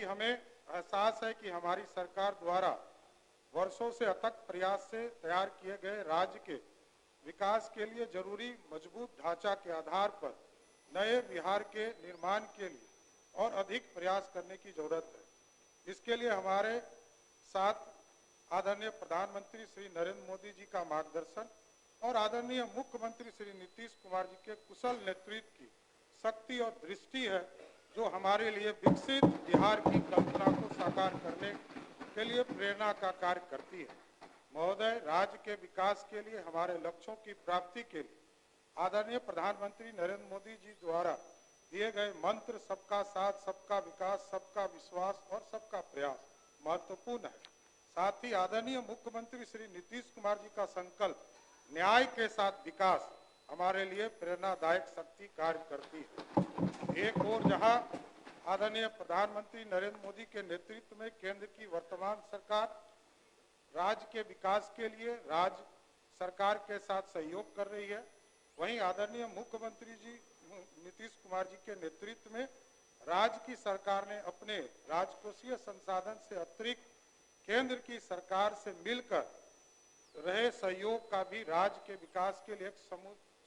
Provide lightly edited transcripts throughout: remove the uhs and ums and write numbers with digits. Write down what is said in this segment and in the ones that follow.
हमें एहसास है कि हमारी सरकार द्वारा वर्षों से अथक प्रयास से तैयार किए गए राज्य के विकास के लिए जरूरी मजबूत ढांचा के आधार पर नए बिहार के निर्माण के लिए और अधिक प्रयास करने की जरूरत है। इसके लिए हमारे साथ आदरणीय प्रधानमंत्री श्री नरेंद्र मोदी जी का मार्गदर्शन और आदरणीय मुख्यमंत्री श्री नीतीश कुमार जी के कुशल नेतृत्व की शक्ति और दृष्टि है, जो हमारे लिए विकसित बिहार की कल्पना को साकार करने के लिए प्रेरणा का कार्य करती है। महोदय, राज्य के विकास के लिए हमारे लक्ष्यों की प्राप्ति के लिए आदरणीय प्रधानमंत्री नरेंद्र मोदी जी द्वारा दिए गए मंत्र सबका साथ, सबका विकास, सबका विश्वास और सबका प्रयास महत्वपूर्ण है। साथ ही आदरणीय मुख्यमंत्री श्री नीतीश कुमार जी का संकल्प न्याय के साथ विकास हमारे लिए प्रेरणादायक शक्ति कार्य करती है। एक ओर जहां आदरणीय प्रधानमंत्री नरेंद्र मोदी के नेतृत्व में केंद्र की वर्तमान सरकार राज्य के विकास के लिए राज्य सरकार के साथ सहयोग कर रही है, वहीं आदरणीय मुख्यमंत्री जी नीतीश कुमार जी के नेतृत्व में राज्य की सरकार ने अपने राजकोषीय संसाधन से अतिरिक्त केंद्र की सरकार से मिलकर रहे सहयोग का भी राज्य के विकास के लिए एक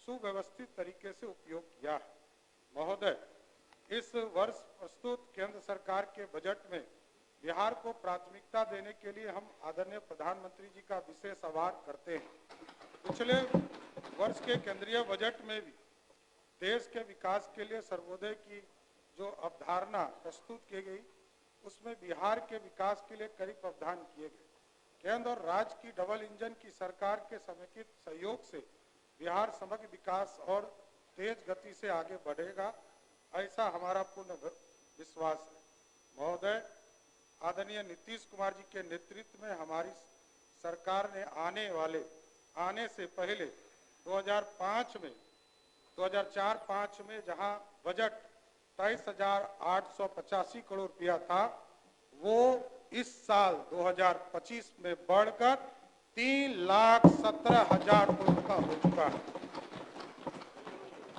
सुव्यवस्थित तरीके से उपयोग किया है। महोदय, इस वर्ष प्रस्तुत केंद्र सरकार के बजट में बिहार को प्राथमिकता देने के लिए हम आदरणीय प्रधानमंत्री जी का विशेष आभार करते हैं। पिछले वर्ष के केंद्रीय बजट में भी देश के विकास के लिए सर्वोदय की जो अवधारणा प्रस्तुत की गई, उसमें बिहार के विकास के लिए कई प्रावधान किए गए। केंद्र और राज्य की डबल इंजन की सरकार के समेकित सहयोग से बिहार समग्र विकास और तेज गति से आगे बढ़ेगा, ऐसा हमारा पूर्ण विश्वास है। महोदय, आदरणीय नीतीश कुमार जी के नेतृत्व में हमारी सरकार ने आने से पहले 2004-5 में जहां बजट 23,885 करोड़ रुपया था, वो इस साल 2025 में बढ़कर 3,17,000 करोड़ का हो चुका है।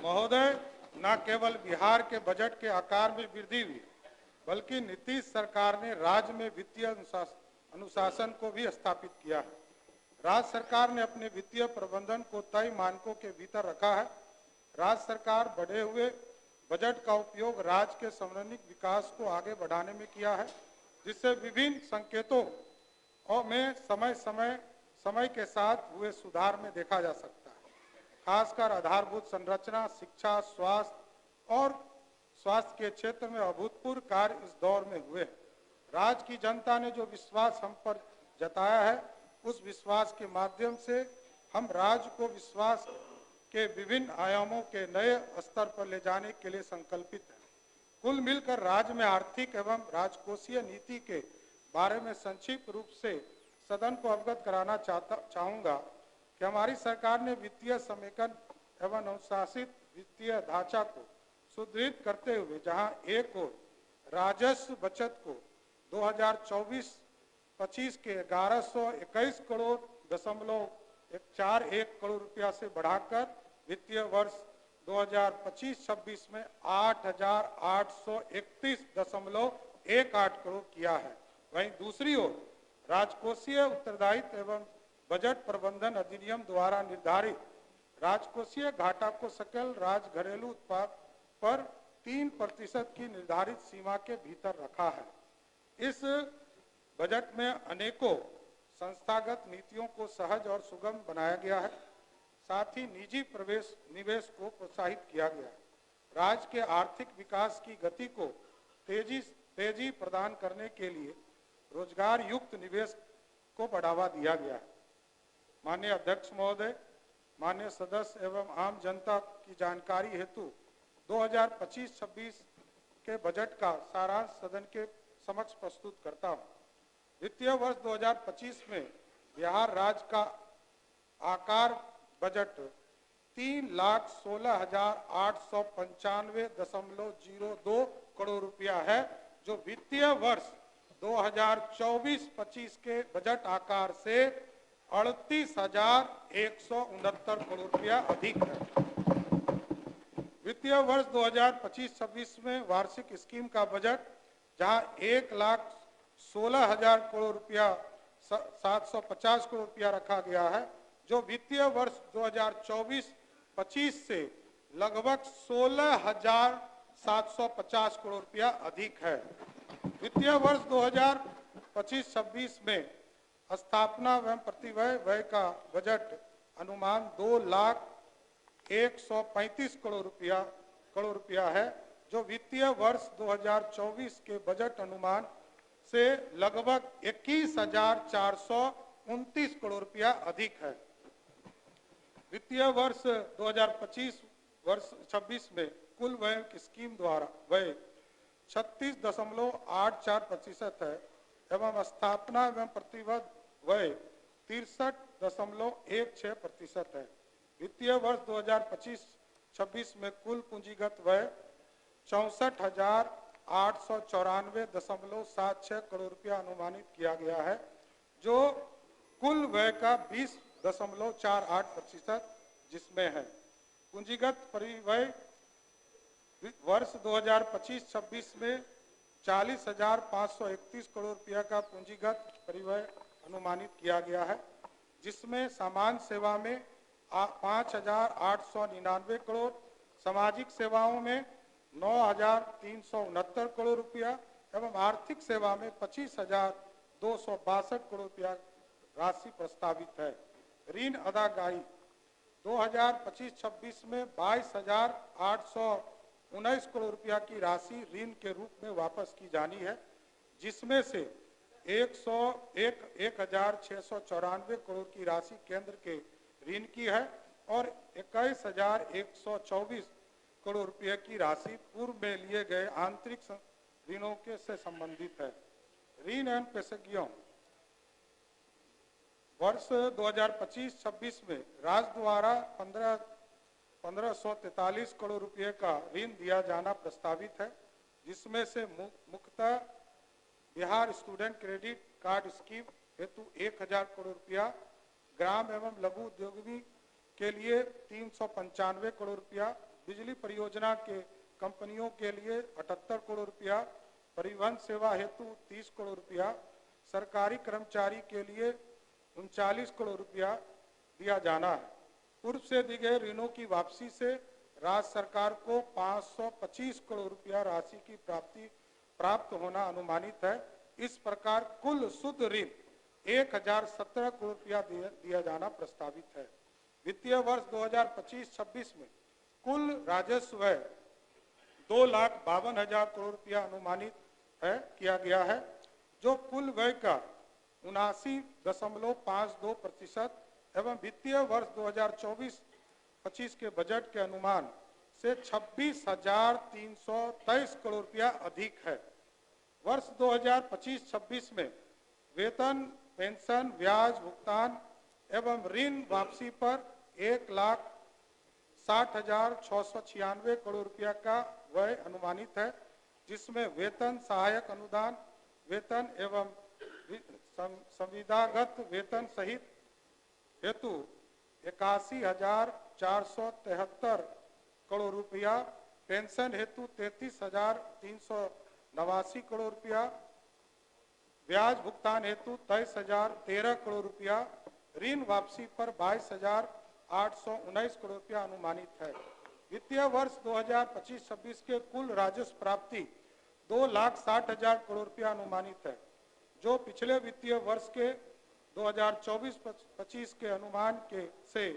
महोदय, न केवल बिहार के बजट के आकार में वृद्धि हुई, बल्कि नीतीश सरकार ने राज्य में वित्तीय अनुशासन को भी स्थापित किया है। राज्य सरकार ने अपने वित्तीय प्रबंधन को तय मानकों के भीतर रखा है। राज्य सरकार बढ़े हुए बजट का उपयोग राज्य के समन्वित विकास को आगे बढ़ाने में किया है, जिससे विभिन्न संकेतों और में समय के साथ हुए सुधार में देखा जा सकता है। खासकर आधारभूत संरचना, शिक्षा, स्वास्थ्य के क्षेत्र में अभूतपूर्व कार्य इस दौर में हुए हैं। राज्य की जनता ने जो विश्वास हम पर जताया है, उस विश्वास के माध्यम से हम राज्य को विश्वास के विभिन्न आयामों के नए स्तर पर ले जाने के लिए संकल्पित है। कुल मिलकर राज्य में आर्थिक एवं राजकोषीय नीति के बारे में संक्षिप्त रूप से सदन को अवगत कराना चाहूँगा कि हमारी सरकार ने वित्तीय समेकन एवं अनुशासित वित्तीय ढांचा को सुदृढ़ करते हुए जहां एक ओर राजस्व बचत को 2024-25 के 1121 करोड़ दशमलव 41 करोड़ रुपया से बढ़ाकर वित्तीय वर्ष 2025-26 में 8,831.18 करोड़ किया है, वहीं दूसरी ओर राजकोषीय उत्तरदायित्व एवं बजट प्रबंधन अधिनियम द्वारा निर्धारित राजकोषीय घाटा को सकल राज्य घरेलू उत्पाद पर 3% की निर्धारित सीमा के भीतर रखा है। इस बजट में अनेकों संस्थागत नीतियों को सहज और सुगम बनाया गया है। साथ ही निजी निवेश को प्रोत्साहित किया गया है। राज्य के आर्थिक विकास की गति को तेजी प्रदान करने के लिए रोजगार युक्त निवेश को बढ़ावा दिया गया है। माननीय अध्यक्ष महोदय, माननीय सदस्य एवं आम जनता की जानकारी हेतु 2025-26 के बजट का सारांश सदन के समक्ष प्रस्तुत करता हूँ। वित्तीय वर्ष 2025 में बिहार राज्य का आकार बजट 3,16,895.02 करोड़ रुपया है, जो वित्तीय वर्ष 2024-25 के बजट आकार से 38,169 करोड़ रुपया अधिक है। वित्तीय वर्ष 2025-26 में वार्षिक स्कीम का बजट जहां 1,16,000 करोड़ रुपया 750 करोड़ रुपया रखा गया है, जो वित्तीय वर्ष 2024-25 से लगभग 16,750 करोड़ रुपया अधिक है। वित्तीय वर्ष 2025-26 में स्थापना एवं प्रतिव्यय व्यय का बजट अनुमान 2,01,35 करोड़ रुपया है, जो वित्तीय वर्ष 2024 के बजट अनुमान से लगभग 21,429 करोड़ रुपया अधिक है। वित्तीय वर्ष 2025-26 में कुल व्यय की स्कीम द्वारा व्यय 36.84% है एवं स्थापना एवं प्रतिव्यय व्यय 63.16% है। वित्तीय वर्ष 2025-26 में कुल पूंजीगत व्यय 64,894.76 करोड़ रुपया अनुमानित किया गया है, जो कुल व्यय का 20.48% जिसमें है। पूंजीगत परिव्यय वर्ष 2025-26 में 40,531 करोड़ रुपया का पूंजीगत परिव्यय अनुमानित किया गया है, जिसमें सामान्य सेवा में 5,899 करोड़, सामाजिक सेवाओं में 9,369 करोड़ रुपया एवं आर्थिक सेवा में 25,262 करोड़ रुपया राशि प्रस्तावित है। ऋण अदायगी 2025-26 में 22,819 करोड़ रुपया की राशि ऋण के रूप में वापस की जानी है, जिसमें से 1,694 करोड़ की राशि केंद्र के ऋण की है और 21,124 करोड़ रुपये की राशि पूर्व में लिए गए आंतरिक ऋणों के से संबंधित है। ऋण एवं पेशगियों वर्ष 2025-26 में राज्य द्वारा 1,543 करोड़ रुपये का ऋण दिया जाना प्रस्तावित है, जिसमें से मुख्यतः Bihar student credit card scheme हेतु 1,000 करोड़ रुपया, ग्राम एवं लघु उद्योगी के लिए 395 करोड़ रुपया, बिजली परियोजना के कंपनियों के लिए 78 करोड़ रुपया, परिवहन सेवा हेतु 30 करोड़ रुपया, सरकारी कर्मचारी के लिए 39 करोड़ रुपया दिया जाना है। पूर्व से दी गए ऋणों की वापसी से राज्य सरकार को 525 करोड़ रुपया राशि की प्राप्त होना अनुमानित है। इस प्रकार कुल शुद्ध ऋण 1,017 करोड़ रुपया दिया जाना प्रस्तावित है। वित्तीय वर्ष 2025-26 में कुल राजस्व व्यय 2,52,000 करोड़ रुपया अनुमानित किया गया है, जो कुल व्यय का 79.52% एवं वित्तीय वर्ष 2024-25 के बजट के अनुमान से 26,323 करोड़ रुपया अधिक है। वर्ष 2025-26 में वेतन, पेंशन, ब्याज भुगतान एवं ऋण वापसी पर 1,60,696 करोड़ रुपया का व्यय अनुमानित है, जिसमें वेतन, सहायक अनुदान, वेतन एवं संविदागत वेतन सहित हेतु 81,473 करोड़ रुपया, पेंशन हेतु 33,389 करोड़ रुपया, ब्याज भुगतान हेतु 23,013 करोड़ रुपया, ऋण वापसी पर 22,819 करोड़ रुपया अनुमानित है। वित्तीय वर्ष 2025-26 के कुल राजस्व प्राप्ति 2,60,000 करोड़ रुपया अनुमानित है, जो पिछले वित्तीय वर्ष के 2024-25 के अनुमान के से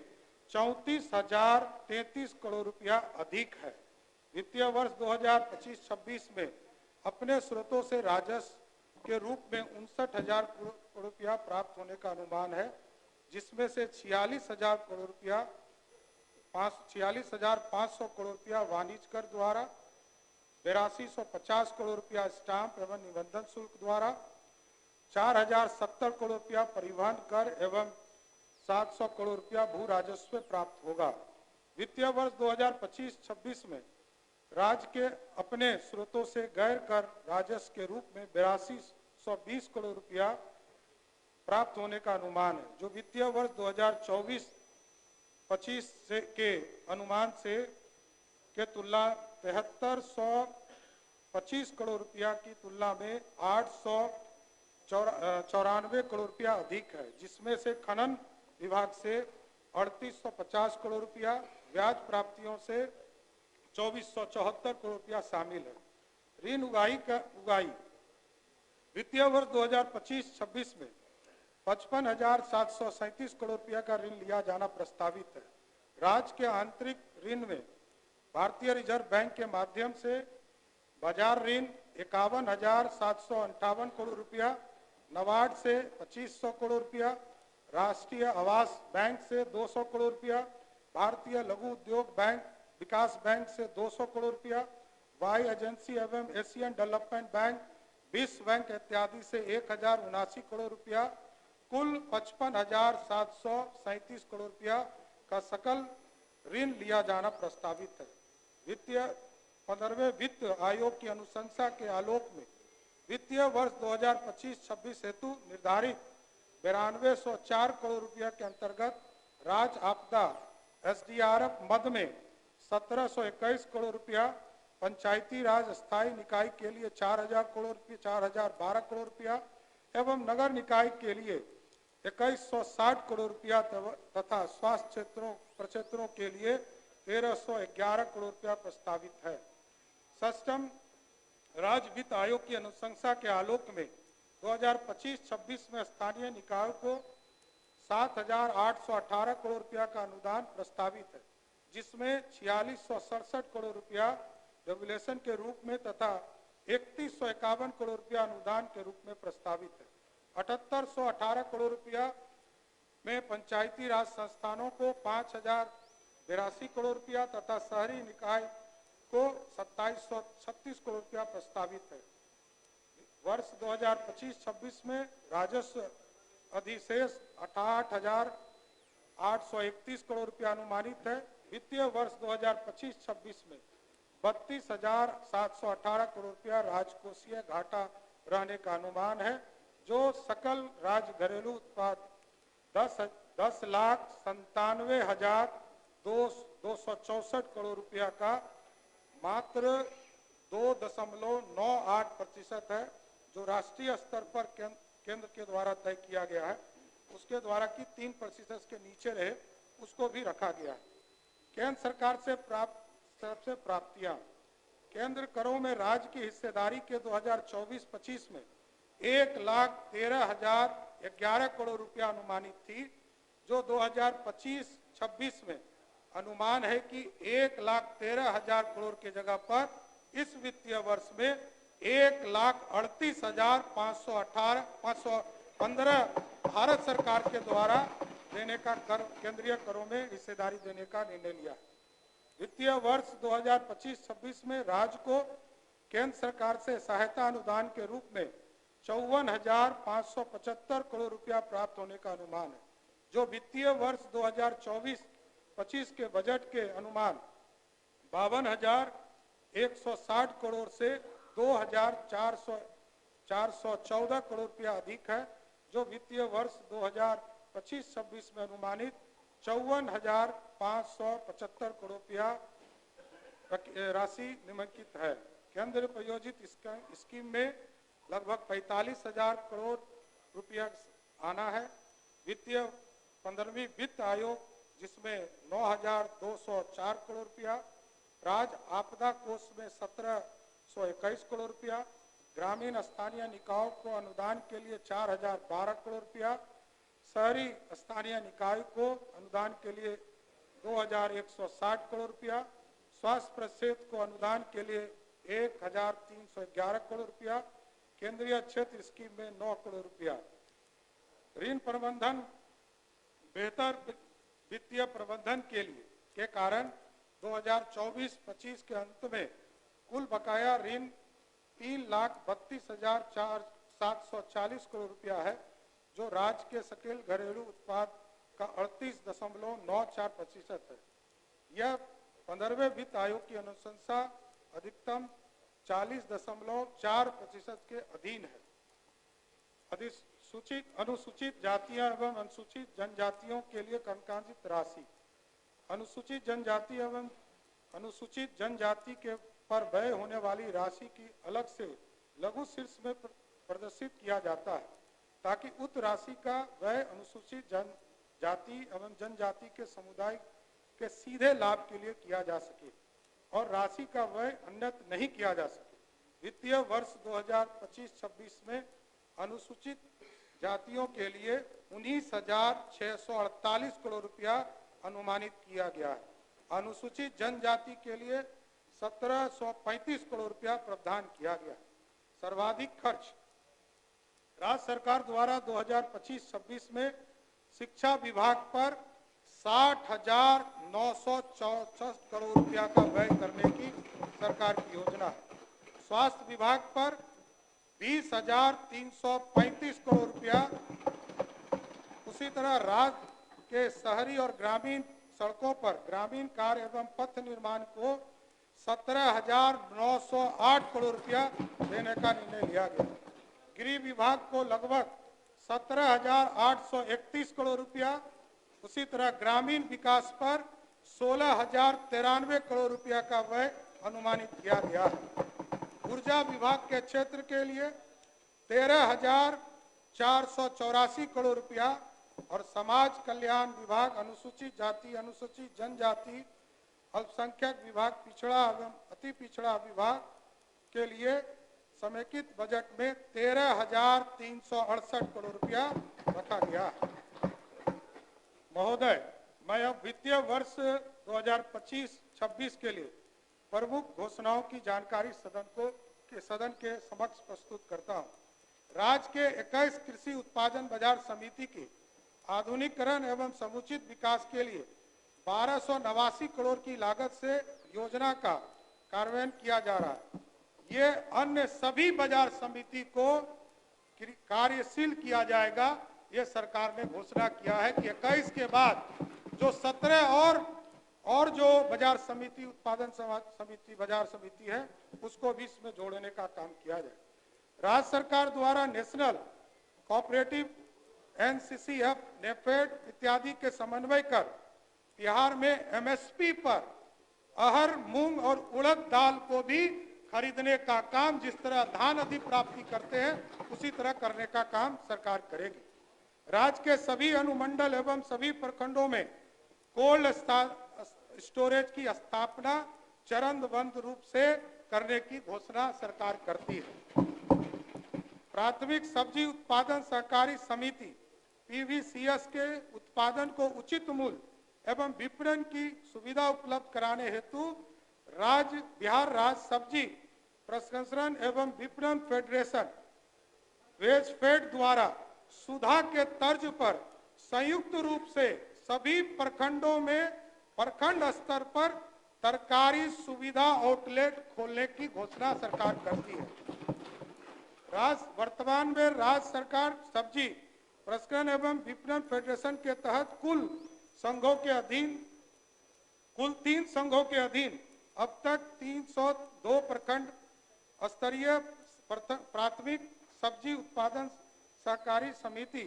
34,033 करोड़ रुपया अधिक है। वित्तीय वर्ष 2025-26 में अपने स्रोतों से राजस्व के रूप में 59,000 करोड़ रुपया प्राप्त होने का अनुमान है, जिसमें से 46,500 करोड़ रुपया वाणिज्य कर द्वारा, 8250 करोड़ रुपया स्टाम्प एवं निबंधन शुल्क द्वारा, 4,070 करोड़ रुपया परिवहन कर एवं 700 करोड़ रुपया भू राजस्व प्राप्त होगा। वित्तीय वर्ष 2025-26 में राज्य के अपने स्रोतों से गैर कर राजस्व के रूप में 8220 करोड़ रुपया प्राप्त होने का अनुमान है, जो वित्तीय वर्ष 2024-25 के अनुमान से के तुलना 73 25 करोड़ रुपया की तुलना में 894 करोड़ रुपया अधिक है, जिसमें से खनन विभाग से 3850 करोड़ रुपया, ब्याज प्राप्तियों से 2474 करोड़ रुपया शामिल है। ऋण उगाही वित्तीय वर्ष 2025-26 में 55,737 करोड़ रुपया का ऋण लिया जाना प्रस्तावित है। राज्य के आंतरिक ऋण में भारतीय रिजर्व बैंक के माध्यम से बाजार ऋण 51,758 करोड़ रुपया, नाबार्ड से 2500 करोड़ रुपया, राष्ट्रीय आवास बैंक से 200 करोड़ रुपया, भारतीय लघु उद्योग बैंक विकास बैंक से 200 करोड़ रुपया, वाई एजेंसी एवं एशियन डेवलपमेंट बैंक, विश्व बैंक इत्यादि से 1079 करोड़ रुपया, कुल 55,737 करोड़ रुपया का सकल ऋण लिया जाना प्रस्तावित है। 15वें वित्त आयोग की अनुशंसा के आलोक में वित्तीय वर्ष 2025-26 हेतु निर्धारित 9204 करोड़ रुपया के अंतर्गत राज्य आपदा SDRF मद में 1721 करोड़ रुपया, पंचायती राज स्थायी निकाय के लिए 4000 करोड़ रुपया, 4012 करोड़ रुपया एवं नगर निकाय के लिए 2160 करोड़ रुपया तथा स्वास्थ्य प्रक्षेत्रों के लिए 1311 करोड़ रुपया प्रस्तावित है। षष्ठम, राज्य वित्त आयोग की अनुशंसा के आलोक में 2025-26 में स्थानीय निकायों को 7,818 करोड़ रुपया का अनुदान प्रस्तावित है, जिसमें 4667 करोड़ रुपया रेगुलेशन के रूप में तथा 3151 करोड़ रुपया अनुदान के रूप में प्रस्तावित है। 7818 करोड़ रुपया में पंचायती राज संस्थानों को 5082 करोड़ रुपया तथा शहरी निकाय को 2736 करोड़ रुपया प्रस्तावित है। वर्ष 2025-26 में राजस्व अधिशेष 68,831 करोड़ रुपया अनुमानित है। वित्तीय वर्ष 2025-26 में 32,718 करोड़ रुपया राजकोषीय घाटा रहने का अनुमान है, जो सकल राज्य घरेलू उत्पाद 10,97,264 करोड़ रुपया का मात्र 2.98% है, जो राष्ट्रीय स्तर पर केंद्र के द्वारा तय किया गया है। उसके द्वारा कि 3% के नीचे रहे, उसको भी रखा गया है। केंद्र सरकार से प्राप्तियां केंद्र करों में राज्य की हिस्सेदारी के 2024-25 में 1,13,011 करोड़ रुपया अनुमानित थी, जो 2025-26 में अनुमान है कि 1,13,000 करोड़ की जगह पर इस वित्तीय वर्ष में 1,38,515 भारत सरकार के द्वारा देने का कर केंद्रीय करों में हिस्सेदारी देने का निर्णय लिया है। वित्तीय वर्ष 2025-26 में राज्य को केंद्र सरकार से सहायता अनुदान के रूप में 54,575 करोड़ रुपया प्राप्त होने का अनुमान है, जो वित्तीय वर्ष 2024-25 के बजट के अनुमान 52,160 करोड़ से 2,414 करोड़ रुपया अधिक है, जो वित्तीय वर्ष 2025-26 में अनुमानित 54,575 करोड़ रुपया राशि निम्नलिखित है। केंद्र प्रायोजित स्कीम में लगभग 45,000 करोड़ रुपया आना है। वित्तीय 15वीं वित्त आयोग, जिसमें 9,204 करोड़ रुपया, राज्य आपदा कोष में 1,721 करोड़ रुपया, ग्रामीण स्थानीय निकायों को अनुदान के लिए 4,012 करोड़ रुपया, शहरी स्थानीय निकाय को अनुदान के लिए 2,160 करोड़ रुपया, स्वास्थ्य प्रक्षेत्र को अनुदान के लिए 1,311 करोड़ रुपया, केंद्रीय क्षेत्र स्कीम में 9 करोड़ रुपया। ऋण प्रबंधन बेहतर वित्तीय प्रबंधन के कारण 2024-25 के अंत में कुल बकाया ऋण 3,32,740 करोड़ रुपया है, जो राज्य के सकल घरेलू उत्पाद का 38.94% है। यह 15वें वित्त आयोग की अनुशंसा अधिकतम 40.4% के अधीन है। अनुसूचित जातियां एवं अनुसूचित जनजातियों के लिए कंकांशित राशि। अनुसूचित जनजाति एवं अनुसूचित जनजाति के पर व्यय होने वाली राशि की अलग से लघु शीर्ष में प्रदर्शित किया जाता है, ताकि उक्त राशि का व्यय अनुसूचित जनजाति एवं जनजाति के समुदाय के सीधे लाभ के लिए किया जा सके और राशि का व्यय अन्यत्र नहीं किया जा सके। वित्तीय वर्ष 2025-26 में अनुसूचित जातियों के लिए 19,648 करोड़ रुपया अनुमानित किया गया है। अनुसूचित जनजाति के लिए 1,735 करोड़ रुपया प्रावधान किया गया है। सर्वाधिक खर्च राज्य सरकार द्वारा 2025-26 में शिक्षा विभाग पर 60,964 करोड़ रुपया का व्यय करने की सरकार की योजना है। स्वास्थ्य विभाग पर 20,335 करोड़ रुपया, उसी तरह राज्य के शहरी और ग्रामीण सड़कों पर ग्रामीण कार्य एवं पथ निर्माण को 17,908 करोड़ रुपया देने का निर्णय लिया गया। गृह विभाग को लगभग 17,831 करोड़ रुपया, उसी तरह ग्रामीण विकास पर 16,093 करोड़ रुपया का व्यय अनुमानित किया गया है। ऊर्जा विभाग के क्षेत्र के लिए 13,484 करोड़ रुपया और समाज कल्याण विभाग, अनुसूचित जाति, अनुसूचित जनजाति, अल्पसंख्यक विभाग, पिछड़ा एवं अति पिछड़ा विभाग के लिए समेकित बजट में 13,368 करोड़ रुपया रखा गया है। महोदय, मैं अब वित्तीय वर्ष 2025-26 के लिए प्रमुख घोषणाओं की जानकारी सदन के समक्ष प्रस्तुत करता हूं। राज्य के 21 कृषि उत्पादन बाजार समिति के आधुनिकीकरण एवं समुचित विकास के लिए 1289 करोड़ की लागत से योजना का कार्यान्वयन किया जा रहा है। ये अन्य सभी बाजार समिति को कार्यशील किया जाएगा। ये सरकार ने घोषणा किया है कि 21 के बाद जो 17 और जो बाजार समिति, उत्पादन समिति, बाजार समिति है, उसको भी इसमें जोड़ने का काम किया जाए। राज्य सरकार द्वारा नेशनल कोऑपरेटिव, NCCF, नेफेड इत्यादि के समन्वय कर बिहार में MSP पर अरहर, मूंग और उड़द दाल को भी खरीदने का काम जिस तरह धान अधिप्राप्ति करते हैं उसी तरह करने का काम सरकार करेगी। राज्य के सभी अनुमंडल एवं सभी प्रखंडों में कोल्ड स्टोरेज की स्थापना चरणबद्ध रूप से करने की घोषणा सरकार करती है। प्राथमिक सब्जी उत्पादन सहकारी समिति PVCS के उत्पादन को उचित मूल्य एवं विपणन की सुविधा उपलब्ध कराने हेतु बिहार राज्य सब्जी प्रसंस्करण एवं विपणन फेडरेशन वेजफेड द्वारा सुधा के तर्ज पर संयुक्त रूप से सभी प्रखंडों में प्रखंड स्तर पर तरकारी सुविधा आउटलेट खोलने की घोषणा सरकार करती है। वर्तमान में राज्य सरकार सब्जी प्रसंस्करण एवं विपणन फेडरेशन के तहत कुल 3 संघों के अधीन अब तक 302 प्रखंड स्तरीय प्राथमिक सब्जी उत्पादन सहकारी समिति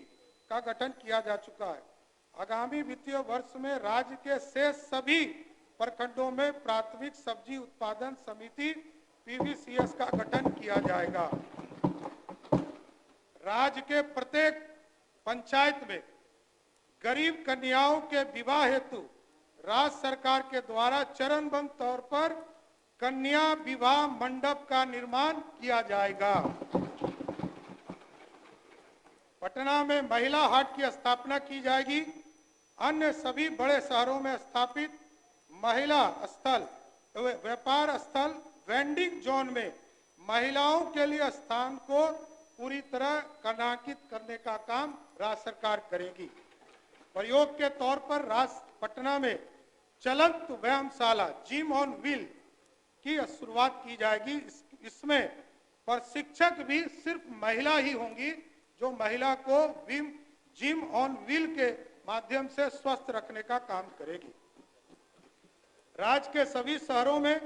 का गठन किया जा चुका है। आगामी वित्तीय वर्ष में राज्य के शेष सभी प्रखंडों में प्राथमिक सब्जी उत्पादन समिति PVCS का गठन किया जाएगा। राज्य के प्रत्येक पंचायत में गरीब कन्याओं के विवाह हेतु राज्य सरकार के द्वारा चरणबद्ध तौर पर कन्या विवाह मंडप का निर्माण किया जाएगा। पटना में महिला हाट की स्थापना की जाएगी। अन्य सभी बड़े शहरों में स्थापित महिला स्थल, व्यापार स्थल, वेंडिंग जोन में महिलाओं के लिए स्थान को पूरी तरह कनाकित करने का काम राज्य सरकार करेगी। प्रयोग के तौर पर पटना में चलंत व्यायामशाला जिम ऑन व्हील की शुरुआत की जाएगी। इसमें प्रशिक्षक भी सिर्फ महिला ही होंगी जो महिला को जिम ऑन व्हील के माध्यम से स्वस्थ रखने का काम करेगी। राज्य के सभी शहरों में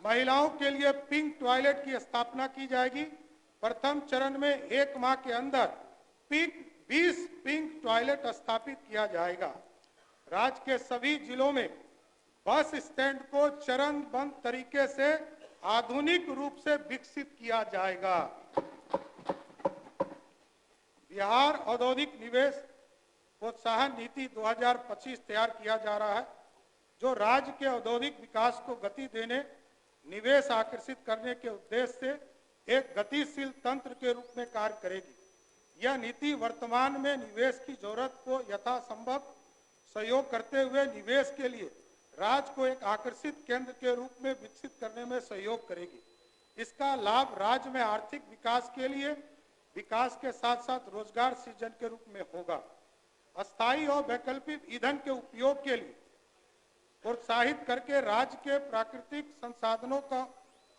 महिलाओं के लिए पिंक टॉयलेट की स्थापना की जाएगी। प्रथम चरण में 1 माह के अंदर 20 पिंक टॉयलेट स्थापित किया जाएगा। राज्य के सभी जिलों में बस स्टैंड को चरणबद्ध तरीके से आधुनिक रूप से विकसित किया जाएगा। बिहार औद्योगिक निवेश प्रोत्साहन नीति 2025 तैयार किया जा रहा है, जो राज्य के औद्योगिक विकास को गति देने, निवेश आकर्षित करने के उद्देश्य से एक गतिशील तंत्र के रूप में कार्य करेगी। यह नीति वर्तमान में निवेश की जरूरत को यथासंभव सहयोग करते हुए निवेश के लिए राज्य को एक आकर्षित केंद्र के रूप में विकसित करने में सहयोग करेगी। इसका लाभ राज्य में आर्थिक विकास के लिए विकास के साथ साथ रोजगार सृजन के रूप में होगा। अस्थायी और वैकल्पिक ईंधन के उपयोग के लिए प्रोत्साहित करके राज्य के प्राकृतिक संसाधनों का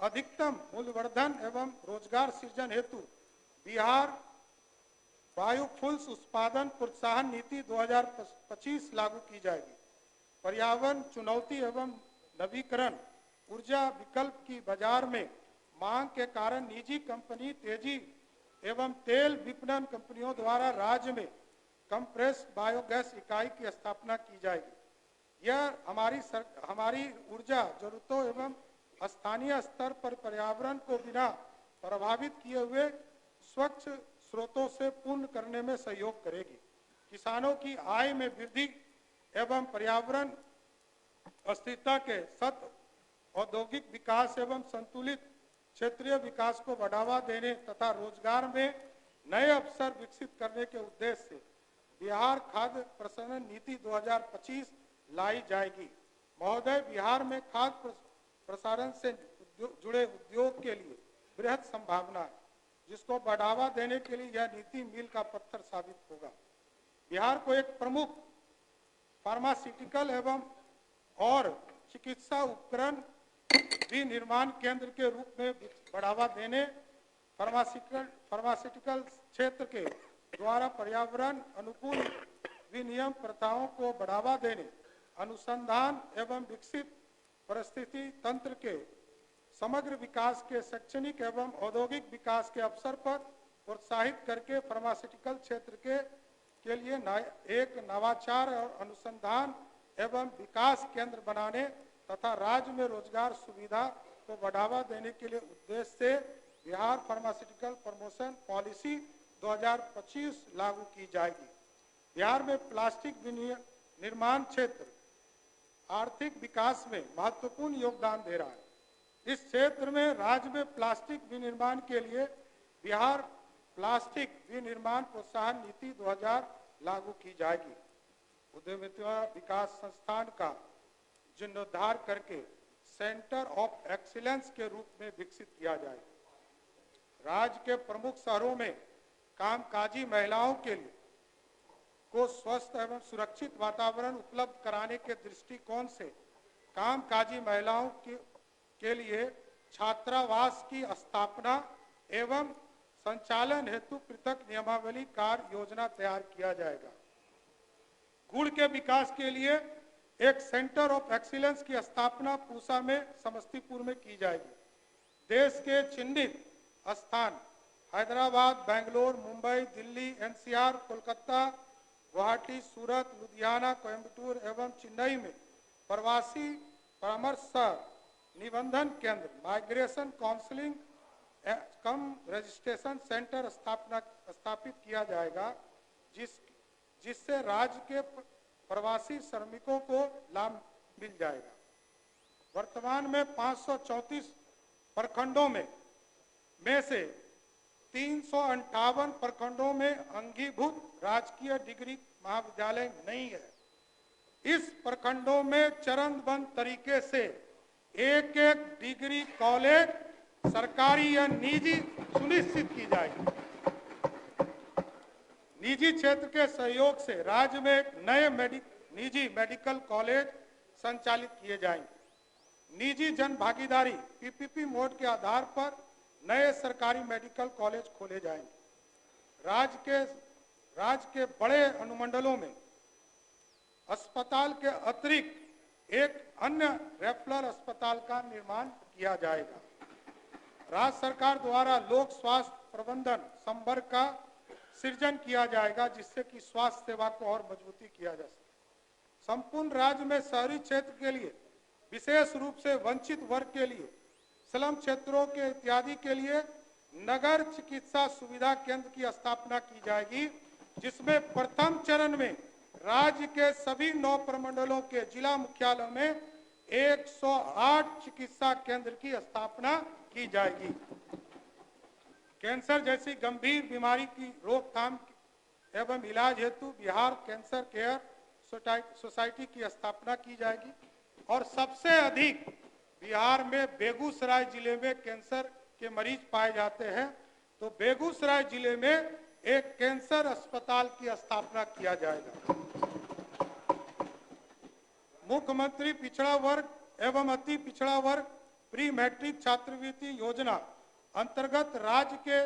अधिकतम मूल्यवर्धन एवं रोजगार सृजन हेतु बिहार बायोफ्यूल्स उत्पादन प्रोत्साहन नीति 2025 लागू की जाएगी। पर्यावरण चुनौती एवं नवीकरण ऊर्जा विकल्प की बाजार में मांग के कारण निजी कंपनी तेजी एवं तेल विपणन कंपनियों द्वारा राज्य में कंप्रेस बायोगैस इकाई की स्थापना की जाएगी। यह हमारी ऊर्जा जरूरतों एवं स्थानीय स्तर पर पर्यावरण को बिना प्रभावित किए हुए स्वच्छ स्रोतों से पूर्ण करने में सहयोग करेगी। किसानों की आय में वृद्धि एवं पर्यावरण अस्थिरता के साथ औद्योगिक विकास एवं संतुलित क्षेत्रीय विकास को बढ़ावा देने तथा रोजगार में नए अवसर विकसित करने के उद्देश्य से बिहार खाद्य प्रसंस्करण नीति 2025 लाई जाएगी। महोदय, बिहार में खाद्य प्रसारण से जुड़े उद्योग के लिए बृहद संभावना है, जिसको बढ़ावा देने के लिए यह नीति मील का पत्थर साबित होगा। बिहार को एक प्रमुख फार्मास्यूटिकल एवं और चिकित्सा उपकरण विनिर्माण केंद्र के रूप में बढ़ावा देने, फार्मास्यूटिकल क्षेत्र के द्वारा पर्यावरण अनुकूल विनियम प्रथाओं को बढ़ावा देने, अनुसंधान एवं विकसित परिस्थिति तंत्र के समग्र विकास के शैक्षणिक एवं औद्योगिक विकास के अवसर पर प्रोत्साहित करके फार्मास्यूटिकल क्षेत्र के लिए एक नवाचार और अनुसंधान एवं विकास केंद्र बनाने तथा राज्य में रोजगार सुविधा को बढ़ावा देने के लिए उद्देश्य से बिहार फार्मास्यूटिकल प्रमोशन पॉलिसी 2025 लागू की जाएगी। बिहार में प्लास्टिक निर्माण क्षेत्र आर्थिक विकास में महत्वपूर्ण योगदान दे रहा है। इस क्षेत्र में राज्य में प्लास्टिक विनिर्माण के लिए बिहार प्लास्टिक विनिर्माण प्रोत्साहन नीति 2000 लागू की जाएगी। उद्यमिता विकास संस्थान का जीर्णोद्धार करके सेंटर ऑफ एक्सीलेंस के रूप में विकसित किया जाएगा। राज्य के प्रमुख शहरों में कामकाजी महिलाओं के लिए को स्वस्थ एवं सुरक्षित वातावरण उपलब्ध कराने के दृष्टिकोण से कामकाजी महिलाओं के लिए छात्रावास की स्थापना एवं संचालन हेतु पृथक नियमावली कार्य योजना तैयार किया जाएगा। गुड़ के विकास के लिए एक सेंटर ऑफ एक्सीलेंस की स्थापना पूसा में समस्तीपुर में की जाएगी। देश के चिन्हित स्थान हैदराबाद, बेंगलोर, मुंबई, दिल्ली, एनसीआर, कोलकाता, गुवाहाटी, सूरत, लुधियाना, कोयम्बटूर एवं चेन्नई में प्रवासी परामर्श निबंधन केंद्र माइग्रेशन काउंसलिंग कम रजिस्ट्रेशन सेंटर स्थापित किया जाएगा, जिससे राज्य के प्रवासी श्रमिकों को लाभ मिल जाएगा। वर्तमान में 534 प्रखंडों में से 358 प्रखंडों में अंगीभूत राजकीय डिग्री महाविद्यालय नहीं है। इस प्रखंडों में चरणबद्ध तरीके से एक एक डिग्री कॉलेज सरकारी या निजी सुनिश्चित की जाएगी। निजी क्षेत्र के सहयोग से राज्य में एक नए निजी मेडिकल कॉलेज संचालित किए जाएंगे। निजी जन भागीदारी पीपीपी मोड के आधार पर नए सरकारी मेडिकल कॉलेज खोले जाएंगे। राज्य के बड़े अनुमंडलों में अस्पताल के अतिरिक्त एक अन्य रेफरल अस्पताल का निर्माण किया जाएगा। राज्य सरकार द्वारा लोक स्वास्थ्य प्रबंधन संवर्ग का सृजन किया जाएगा, जिससे कि स्वास्थ्य सेवा को और मजबूती किया जा सके। संपूर्ण राज्य में शहरी क्षेत्र के लिए विशेष रूप से वंचित वर्ग के लिए स्लम क्षेत्रों के इत्यादि के लिए नगर चिकित्सा सुविधा केंद्र की स्थापना की जाएगी, जिसमें प्रथम चरण में राज्य के सभी 9 प्रमंडलों के जिला मुख्यालयों में 108 चिकित्सा केंद्र की स्थापना की जाएगी। कैंसर जैसी गंभीर बीमारी की रोकथाम एवं इलाज हेतु बिहार कैंसर केयर सोसाइटी की स्थापना की जाएगी और सबसे अधिक बिहार में बेगूसराय जिले में कैंसर के मरीज पाए जाते हैं, तो बेगूसराय जिले में एक कैंसर अस्पताल की स्थापना किया जाएगा। मुख्यमंत्री पिछड़ा वर्ग एवं अति पिछड़ा वर्ग प्री मैट्रिक छात्रवृत्ति योजना अंतर्गत राज्य के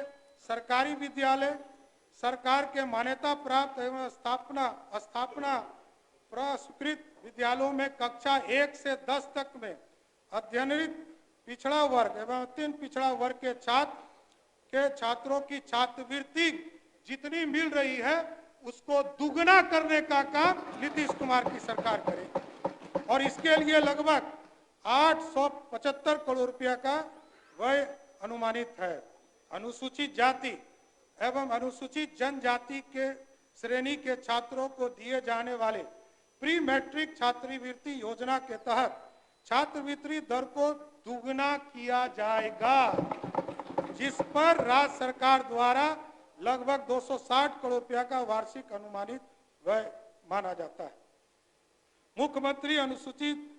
सरकारी विद्यालय, सरकार के मान्यता प्राप्त एवं स्थापना पुरस्कृत विद्यालयों में कक्षा 1 से 10 तक में अध्ययनरत पिछड़ा वर्ग एवं अति पिछड़ा वर्ग के छात्रों की छात्रवृत्ति जितनी मिल रही है उसको दुगना करने का काम नीतीश कुमार की सरकार करेगी और इसके लिए लगभग 875 करोड़ रुपया का व्यय अनुमानित है। अनुसूचित जाति एवं अनुसूचित जनजाति के श्रेणी के छात्रों को दिए जाने वाले प्री मैट्रिक छात्रवृत्ति योजना के तहत छात्रवृत्ति दर को दुगना किया जाएगा, जिस पर राज्य सरकार द्वारा लगभग 260 करोड़ रुपया का वार्षिक अनुमानित व्यय माना जाता है। मुख्यमंत्री अनुसूचित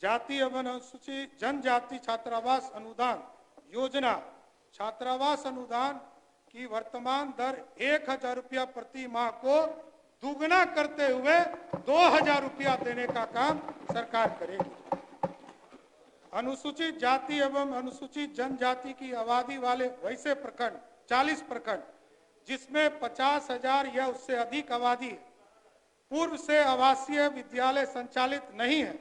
जाति एवं अनुसूचित जनजाति छात्रावास अनुदान योजना छात्रावास अनुदान की वर्तमान दर 1000 रुपया प्रति माह को दुगना करते हुए 2000 रुपया देने का काम सरकार करेगी। अनुसूचित जाति एवं अनुसूचित जनजाति की आबादी वाले वैसे प्रखंड 40 प्रखंड जिसमें 50,000 या उससे अधिक आबादी है, पूर्व से आवासीय विद्यालय संचालित नहीं है,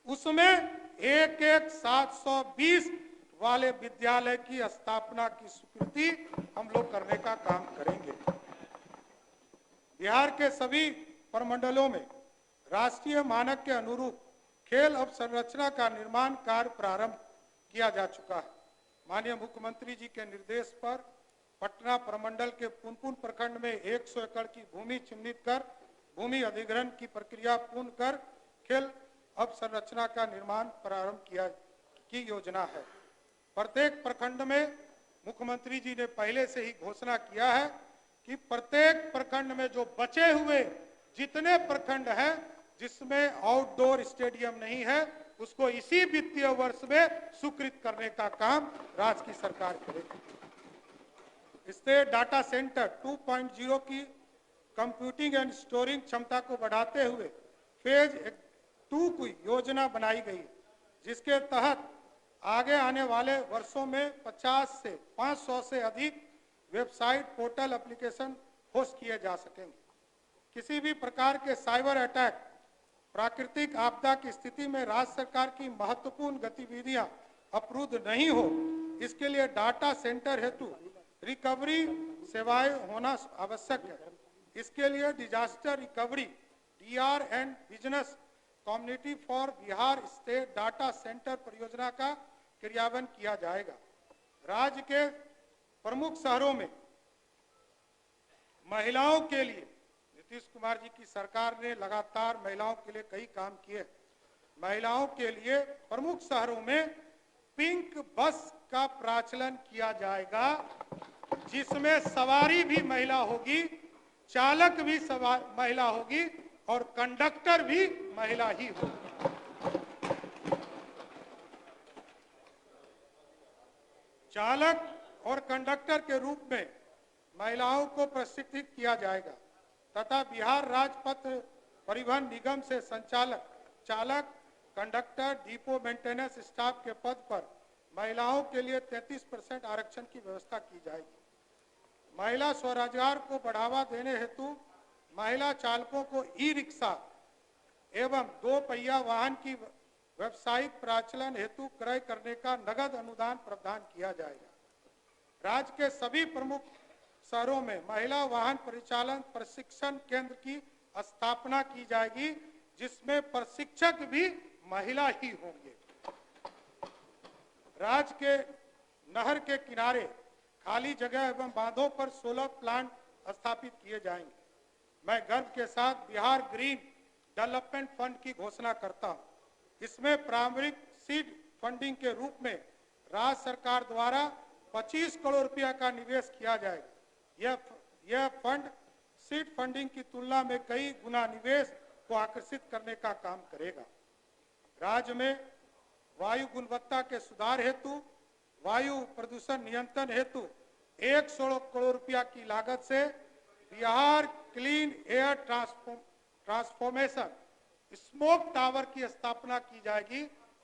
उसमें 720 वाले विद्यालय की स्थापना की स्वीकृति हम लोग करने का काम करेंगे। बिहार के सभी प्रमंडलों में राष्ट्रीय मानक के अनुरूप खेल अवसंरचना का निर्माण कार्य प्रारंभ किया जा चुका है। माननीय मुख्यमंत्री जी के निर्देश पर पटना प्रमंडल के पुनपुन प्रखंड में 100 एकड़ की भूमि चिन्हित कर भूमि अधिग्रहण की प्रक्रिया पूर्ण कर खेल अवसंरचना का निर्माण प्रारंभ की योजना है। प्रत्येक प्रखंड में मुख्यमंत्री जी ने पहले से ही घोषणा किया है कि प्रत्येक प्रखंड में जो बचे हुए जितने प्रखंड हैं जिसमें आउटडोर स्टेडियम नहीं है उसको इसी वित्तीय वर्ष में स्वीकृत करने का काम राज्य की सरकार करेगी। इससे डाटा सेंटर 2.0 की कंप्यूटिंग एंड स्टोरिंग क्षमता को बढ़ाते हुए फेज 2 की योजना बनाई गई, जिसके तहत आगे आने वाले वर्षों में 50 से 500 से अधिक वेबसाइट पोर्टल एप्लीकेशन होस्ट किए जा सकेंगे। किसी भी प्रकार के साइबर अटैक प्राकृतिक आपदा की स्थिति में राज्य सरकार की महत्वपूर्ण गतिविधियां अवरुद्ध नहीं हो, इसके लिए डाटा सेंटर हेतु रिकवरी सेवाएं होना आवश्यक है। इसके लिए disaster recovery DR and business community for Bihar state data centre परियोजना का क्रियान्वयन किया जाएगा। राज्य के प्रमुख शहरों में महिलाओं के लिए नीतीश कुमार जी की सरकार ने लगातार महिलाओं के लिए कई काम किए। महिलाओं के लिए प्रमुख शहरों में पिंक बस का प्रचलन किया जाएगा, जिसमें सवारी भी महिला होगी, चालक भी महिला होगी और कंडक्टर भी महिला ही होगी। चालक और कंडक्टर के रूप में महिलाओं को प्रशिक्षित किया जाएगा तथा बिहार राज्य पथ परिवहन निगम से संचालक, चालक, कंडक्टर, डिपो मेंटेनेंस स्टाफ के पद पर महिलाओं के लिए 33% आरक्षण की व्यवस्था की जाएगी। महिला स्वरोजगार को बढ़ावा देने हेतु महिला चालकों को ई-रिक्शा एवं 2 पहिया वाहन की व्यावसायिक प्रचलन हेतु क्रय करने का नगद अनुदान प्रावधान किया जाएगा। राज्य के सभी प्रमुख शहरों में महिला वाहन परिचालन प्रशिक्षण केंद्र की स्थापना की जाएगी, जिसमें प्रशिक्षक भी महिला ही होंगे। राज्य के नहर के किनारे खाली जगह एवं बांधों पर सोलर प्लांट स्थापित किए जाएंगे। मैं गर्व के साथ बिहार ग्रीन डेवलपमेंट फंड की घोषणा करता हूं। इसमें प्रारंभिक सीड फंडिंग के रूप में राज्य सरकार द्वारा 25 करोड़ रुपया का निवेश किया जाएगा। यह फंड सीड फंडिंग की तुलना में कई गुना निवेश को आकर्षित करने का काम करेगा। राज्य में वायु गुणवत्ता के सुधार हेतु वायु प्रदूषण नियंत्रण हेतु 116 करोड़ रुपया की लागत से Bihar clean air transformation smoke tower की स्थापना की जाएगी,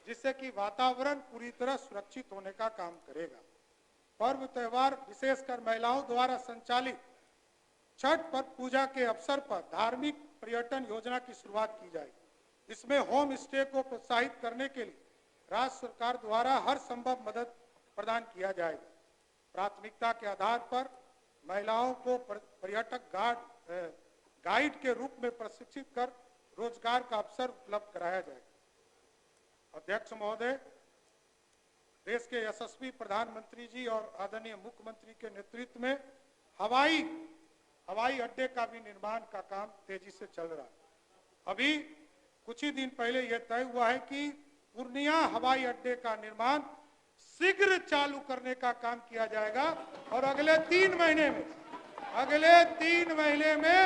जिससे कि वातावरण पूरी तरह सुरक्षित होने का काम करेगा। पर्व त्योहार विशेषकर महिलाओं द्वारा संचालित छठ पर्व पूजा के अवसर पर धार्मिक पर्यटन योजना की शुरुआत की जाएगी। इसमें होम स्टे को प्रोत्साहित करने के लिए राज्य सरकार द्वारा हर संभव मदद प्रदान किया जाएगा। प्राथमिकता के आधार पर महिलाओं को पर्यटक गाइड के रूप में प्रशिक्षित कर रोजगार का अवसर उपलब्ध कराया जाएगा। अध्यक्ष महोदय, देश के यशस्वी प्रधानमंत्री जी और आदरणीय मुख्यमंत्री के नेतृत्व में हवाई अड्डे का भी निर्माण का काम तेजी से चल रहा है। अभी कुछ ही दिन पहले यह तय हुआ है कि पूर्णिया हवाई अड्डे का निर्माण शीघ्र चालू करने का काम किया जाएगा और अगले 3 महीने में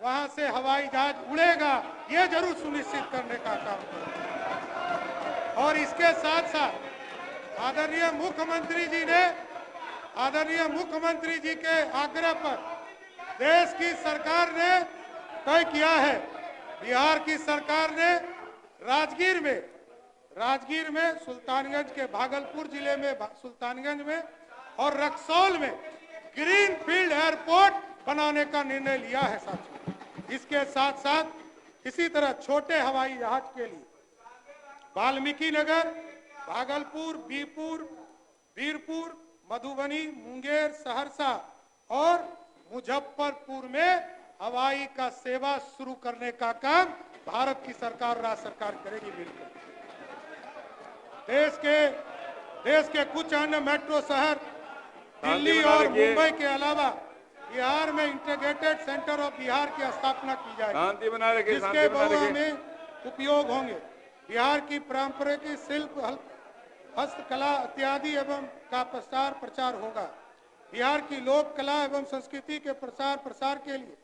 वहां से हवाई जहाज उड़ेगा, यह जरूर सुनिश्चित करने का काम करेगा। और इसके साथ साथ आदरणीय मुख्यमंत्री जी के आग्रह पर देश की सरकार ने तय किया है, बिहार की सरकार ने राजगीर में सुल्तानगंज के भागलपुर जिले में सुल्तानगंज में और रक्सौल में ग्रीन फील्ड एयरपोर्ट बनाने का निर्णय लिया है साथियों। इसके साथ साथ इसी तरह छोटे हवाई जहाज के लिए वाल्मीकि नगर, भागलपुर, बीरपुर, मधुबनी, मुंगेर, सहरसा और मुजफ्फरपुर में हवाई का सेवा शुरू करने का काम भारत की सरकार, राज्य सरकार करेगी मिलकर। देश के कुछ अन्य मेट्रो शहर दिल्ली और मुंबई के अलावा बिहार में इंटीग्रेटेड सेंटर ऑफ बिहार की स्थापना की जाएगी, जिसके बहु में उपयोग होंगे। बिहार की पारंपरिक शिल्प, हस्तकला इत्यादि एवं का प्रचार होगा। बिहार की लोक कला एवं संस्कृति के प्रसार के लिए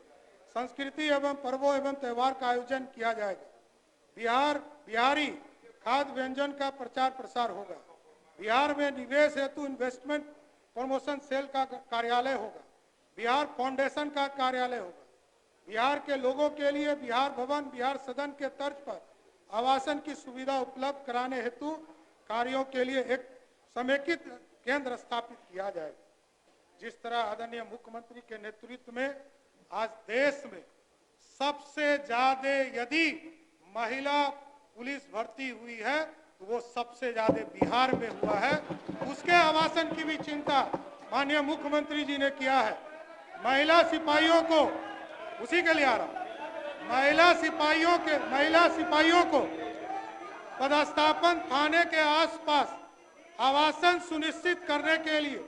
संस्कृति एवं पर्वों एवं त्योहार का आयोजन किया जाएगा। बिहारी खाद्य व्यंजन का प्रचार प्रसार होगा। बिहार में निवेश हेतु इन्वेस्टमेंट प्रमोशन सेल का कार्यालय होगा। बिहार फाउंडेशन का कार्यालय होगा। बिहार के लोगों के लिए बिहार भवन, बिहार सदन के तर्ज पर आवासन की सुविधा उपलब्ध कराने हेतु कार्यों के लिए एक समेकित केंद्र स्थापित किया जाएगा। जिस तरह आदरणीय मुख्यमंत्री के नेतृत्व में आज देश में सबसे ज्यादा यदि महिला पुलिस भर्ती हुई है तो वो सबसे ज्यादा बिहार में हुआ है। उसके आवासन की भी चिंता माननीय मुख्यमंत्री जी ने किया है। महिला सिपाहियों को, उसी के लिए आ रहा हूं, महिला सिपाहियों को पदस्थापन थाने के आसपास आवासन सुनिश्चित करने के लिए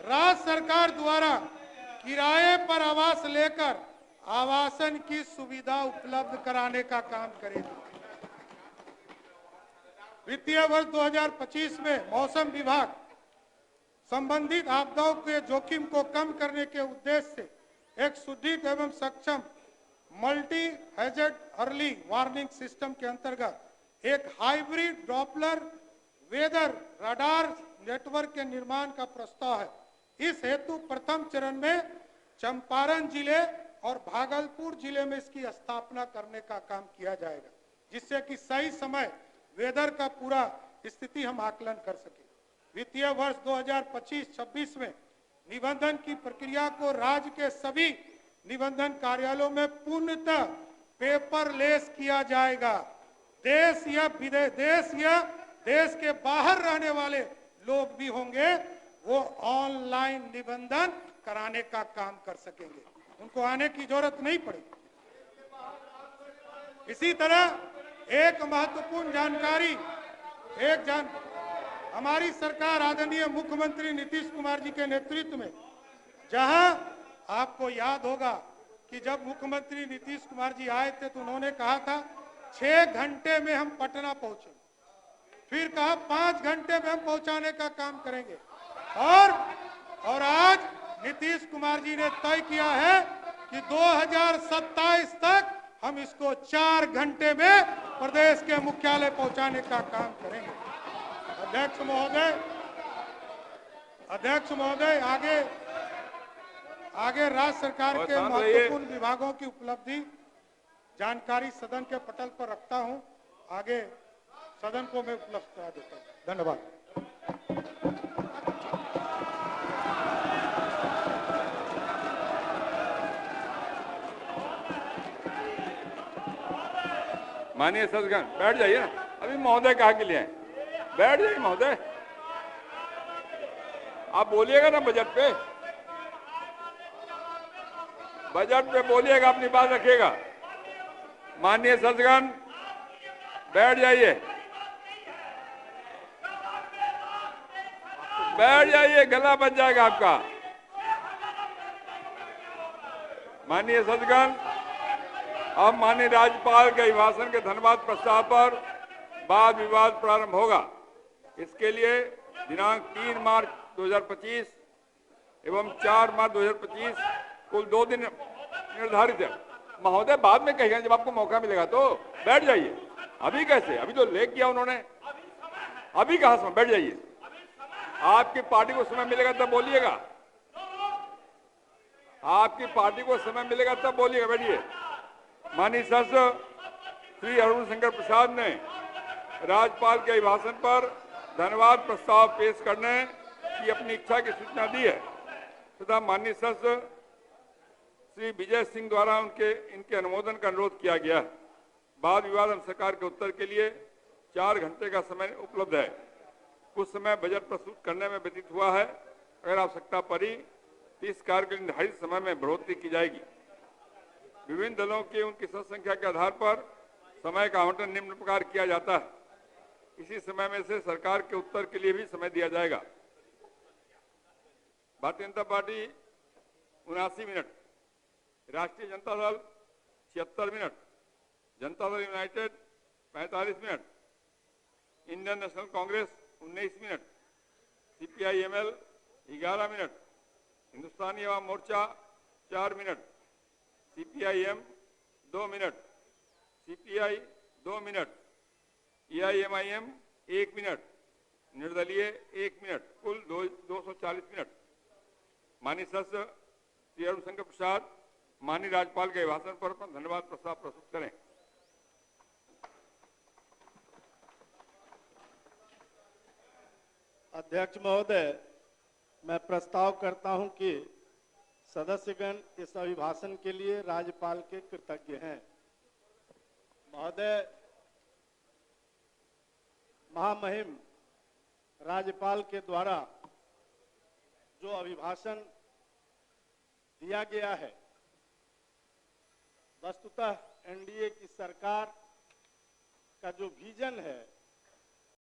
राज्य सरकार द्वारा किराए पर आवास लेकर आवासन की सुविधा उपलब्ध कराने का काम करेगी। वित्तीय वर्ष 2025 में मौसम विभाग संबंधित आपदाओं के जोखिम को कम करने के उद्देश्य से एक सुदृढ़ एवं सक्षम multi hazard early warning system के अंतर्गत एक hybrid Doppler weather radar network के निर्माण का प्रस्ताव है। इस हेतु प्रथम चरण में चंपारण जिले और भागलपुर जिले में इसकी स्थापना करने का काम किया जाएगा, जिससे कि सही समय वेदर का पूरा स्थिति हम आकलन कर सके। वित्तीय वर्ष 2025-26 में निबंधन की प्रक्रिया को राज्य के सभी निबंधन कार्यालयों में पूर्णतः पेपरलेस किया जाएगा। देश या देश के बाहर रहने वाले लोग भी होंगे, वो ऑनलाइन निबंधन कराने का काम कर सकेंगे, उनको आने की जरूरत नहीं पड़ेगी। इसी तरह एक महत्वपूर्ण जानकारी हमारी सरकार आदरणीय मुख्यमंत्री नीतीश कुमार जी के नेतृत्व में, जहां आपको याद होगा कि जब मुख्यमंत्री नीतीश कुमार जी आए थे तो उन्होंने कहा था 6 घंटे में हम पटना पहुंचे, फिर कहा 5 घंटे में हम पहुंचाने का काम करेंगे, और आज नीतीश कुमार जी ने तय किया है कि 2027 तक हम इसको 4 घंटे में प्रदेश के मुख्यालय पहुंचाने का काम करेंगे। अध्यक्ष महोदय, आगे राज्य सरकार के महत्वपूर्ण विभागों की उपलब्धि जानकारी सदन के पटल पर रखता हूं, आगे सदन को मैं उपलब्ध करा देता हूं। धन्यवाद। माननीय सदस्यगण बैठ जाइए ना, अभी महोदय कहा के लिए हैं, बैठ जाइए महोदय। आप बोलिएगा ना बजट पे बोलिएगा, अपनी बात रखिएगा। माननीय सदस्यगण बैठ जाइए, गला बच जाएगा आपका। माननीय सदस्यगण, अब माननीय राज्यपाल के अभिभाषण के धन्यवाद प्रस्ताव पर वाद विवाद प्रारंभ होगा। इसके लिए दिनांक 3 मार्च 2025 एवं 4 मार्च 2025 कुल 2 दिन निर्धारित है। महोदय बाद में कहेंगे जब आपको मौका मिलेगा, तो बैठ जाइए। अभी कैसे, अभी तो लेख किया उन्होंने, अभी कहाँ समय, बैठ जाइए। आपकी पार्टी को समय मिलेगा तब बोलिएगा, आपकी पार्टी को समय मिलेगा तब बोलिएगा, बैठिए। माननीय सदस्य श्री अरुण शंकर प्रसाद ने राज्यपाल के अभिभाषण पर धन्यवाद प्रस्ताव पेश करने की अपनी इच्छा की सूचना दी है तथा माननीय सदस्य श्री विजय सिंह द्वारा इनके अनुमोदन का अनुरोध किया गया है। वाद विवाद सरकार के उत्तर के लिए 4 घंटे का समय उपलब्ध है। कुछ समय बजट प्रस्तुत करने में व्यतीत हुआ है। अगर आवश्यकता पड़ी तो इस कार्य के निर्धारित समय में बढ़ोतरी की जाएगी। विभिन्न दलों की उनकी संख्या के आधार पर समय का आवंटन निम्न प्रकार किया जाता है। इसी समय में से सरकार के उत्तर के लिए भी समय दिया जाएगा। भारतीय जनता पार्टी 79 मिनट, राष्ट्रीय Janata Dal 76 minute, Janata Dal United 45 minute, Indian National Congress 19 minute, CPI-ML 11 minute, Hindustani Awam Morcha 4 minute, CPI-M 2 minute, CPI 2 minute, EIMIM 1 minute, निर्दलीय 1 मिनट, कुल 240 मिनट। माननीय सदस्य श्री अरुण शंकर प्रसाद माननीय राज्यपाल के भाषण पर धन्यवाद प्रस्ताव प्रस्तुत करें। अध्यक्ष महोदय, मैं प्रस्ताव करता हूं कि सदस्यगण इस अभिभाषण के लिए राज्यपाल के कृतज्ञ हैं। महोदय, महामहिम राज्यपाल के द्वारा जो अभिभाषण दिया गया है, वस्तुतः एनडीए की सरकार का जो विजन है